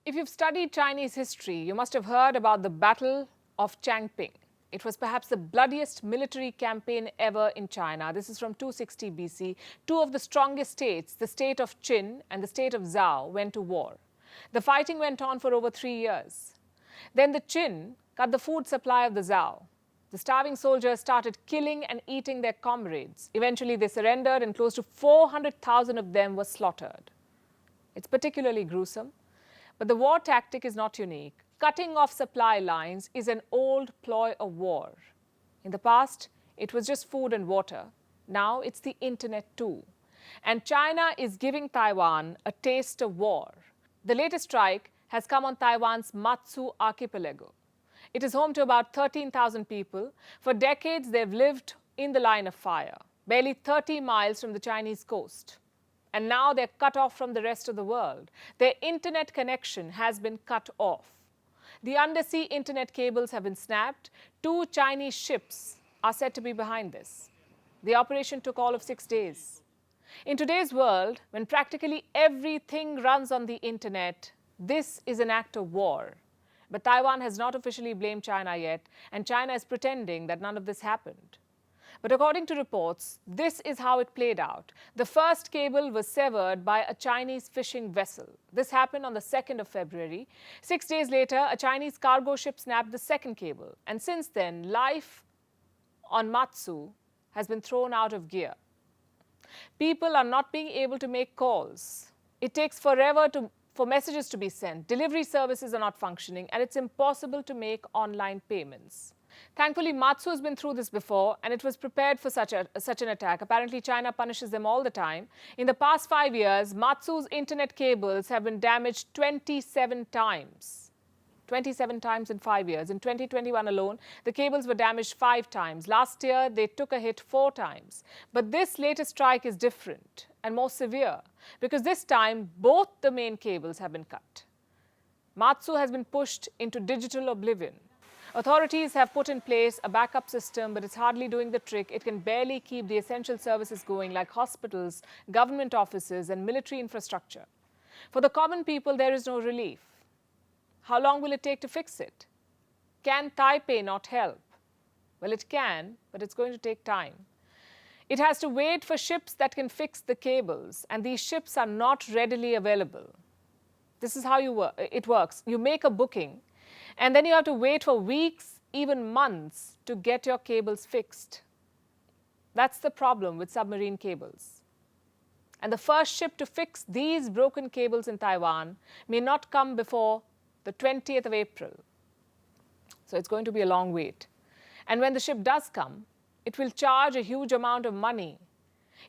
If you've studied Chinese history, you must have heard about the Battle of Changping. It was perhaps the bloodiest military campaign ever in China. This is from 260 BC. Two of the strongest states, the state of Qin and the state of Zhao, went to war. The fighting went on for over 3 years. Then the Qin cut the food supply of the Zhao. The starving soldiers started killing and eating their comrades. Eventually, they surrendered and close to 400,000 of them were slaughtered. It's particularly gruesome. But the war tactic is not unique. Cutting off supply lines is an old ploy of war. In the past, it was just food and water. Now it's the internet too. And China is giving Taiwan a taste of war. The latest strike has come on Taiwan's Matsu archipelago. It is home to about 13,000 people. For decades, they've lived in the line of fire, barely 30 miles from the Chinese coast. And now they're cut off from the rest of the world. Their internet connection has been cut off. The undersea internet cables have been snapped. 2 Chinese ships are said to be behind this. The operation took all of 6 days. In today's world, when practically everything runs on the internet, this is an act of war. But Taiwan has not officially blamed China yet, and China is pretending that none of this happened. But according to reports, this is how it played out. The first cable was severed by a Chinese fishing vessel. This happened on the 2nd of February. 6 days later, a Chinese cargo ship snapped the second cable. And since then, life on Matsu has been thrown out of gear. People are not being able to make calls. It takes forever for messages to be sent. Delivery services are not functioning, and it's impossible to make online payments. Thankfully, Matsu has been through this before, and it was prepared for such an attack. Apparently, China punishes them all the time. In the past 5 years, Matsu's internet cables have been damaged 27 times. 27 times in 5 years. In 2021 alone, the cables were damaged 5 times. Last year, they took a hit 4 times. But this latest strike is different and more severe because this time, both the main cables have been cut. Matsu has been pushed into digital oblivion. Authorities have put in place a backup system, but it's hardly doing the trick. It can barely keep the essential services going like hospitals, government offices, and military infrastructure. For the common people, there is no relief. How long will it take to fix it? Can Taipei not help? Well, it can, but it's going to take time. It has to wait for ships that can fix the cables, and these ships are not readily available. This is how it works. You make a booking, and then you have to wait for weeks, even months, to get your cables fixed. That's the problem with submarine cables. And the first ship to fix these broken cables in Taiwan may not come before the 20th of April. So it's going to be a long wait. And when the ship does come, it will charge a huge amount of money.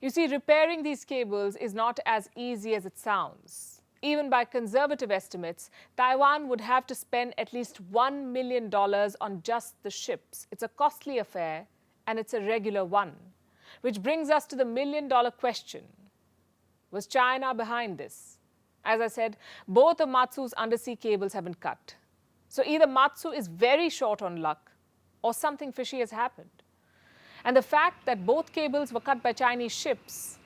You see, repairing these cables is not as easy as it sounds. Even by conservative estimates, Taiwan would have to spend at least $1 million on just the ships. It's a costly affair, and it's a regular one. Which brings us to the million-dollar question. Was China behind this? As I said, both of Matsu's undersea cables have been cut. So either Matsu is very short on luck, or something fishy has happened. And the fact that both cables were cut by Chinese ships,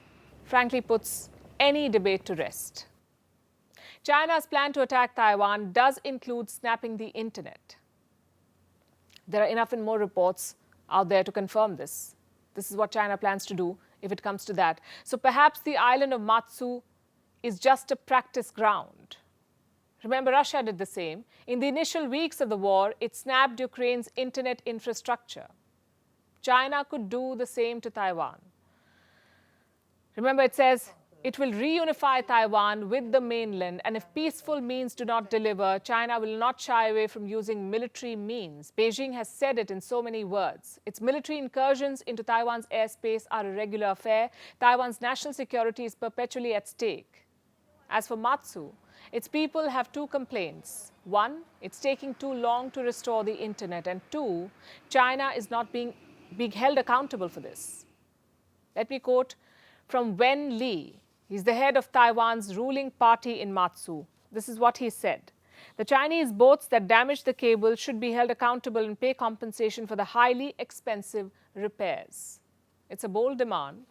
frankly, puts any debate to rest. China's plan to attack Taiwan does include snapping the internet. There are enough and more reports out there to confirm this. This is what China plans to do if it comes to that. So perhaps the island of Matsu is just a practice ground. Remember, Russia did the same. In the initial weeks of the war, it snapped Ukraine's internet infrastructure. China could do the same to Taiwan. Remember, it says it will reunify Taiwan with the mainland, and if peaceful means do not deliver, China will not shy away from using military means. Beijing has said it in so many words. Its military incursions into Taiwan's airspace are a regular affair. Taiwan's national security is perpetually at stake. As for Matsu, its people have 2 complaints. 1, it's taking too long to restore the internet, and 2, China is not being held accountable for this. Let me quote from Wen Li. He's the head of Taiwan's ruling party in Matsu. This is what he said. The Chinese boats that damaged the cable should be held accountable and pay compensation for the highly expensive repairs. It's a bold demand.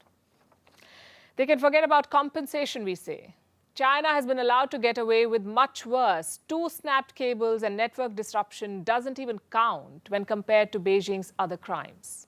They can forget about compensation, we say. China has been allowed to get away with much worse. 2 snapped cables and network disruption doesn't even count when compared to Beijing's other crimes.